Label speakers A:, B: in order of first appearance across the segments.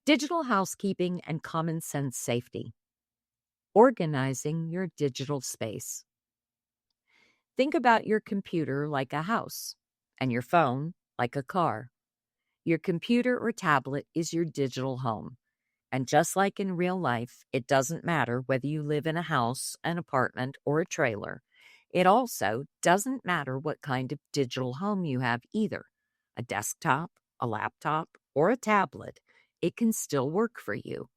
A: Digital housekeeping and common sense safety. Organizing your digital space. Think about your computer like a house and your phone like a car. Your computer or tablet is your digital home. And just like in real life, it doesn't matter whether you live in a house, an apartment, or a trailer. It also doesn't matter what kind of digital home you have either. A desktop, a laptop, or a tablet, it can still work for you.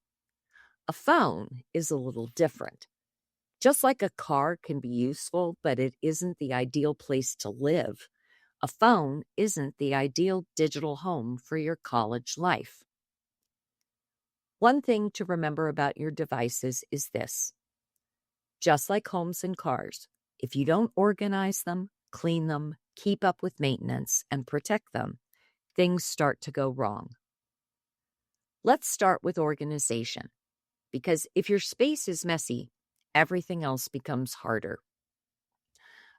A: A phone is a little different. Just like a car can be useful, but it isn't the ideal place to live, a phone isn't the ideal digital home for your college life. One thing to remember about your devices is this. Just like homes and cars, if you don't organize them, clean them, keep up with maintenance, and protect them, things start to go wrong. Let's start with organization, because if your space is messy, everything else becomes harder.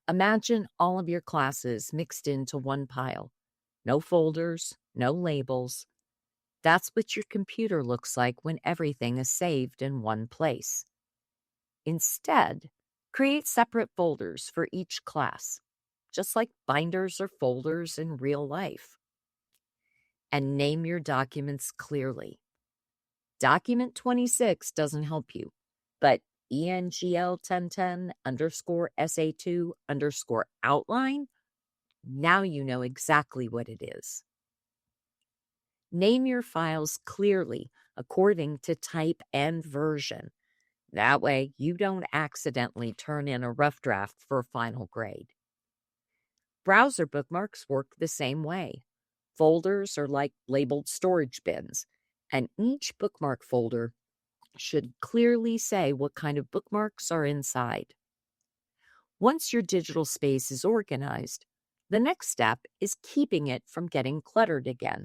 A: Imagine all of your classes mixed into one pile. No folders, no labels. That's what your computer looks like when everything is saved in one place. Instead, create separate folders for each class, just like binders or folders in real life. And name your documents clearly. Document 26 doesn't help you, but ENGL 1010 underscore SA2 underscore outline, now you know exactly what it is. Name your files clearly according to type and version. That way, you don't accidentally turn in a rough draft for a final grade. Browser bookmarks work the same way. Folders are like labeled storage bins, and each bookmark folder should clearly say what kind of bookmarks are inside. Once your digital space is organized, the next step is keeping it from getting cluttered again.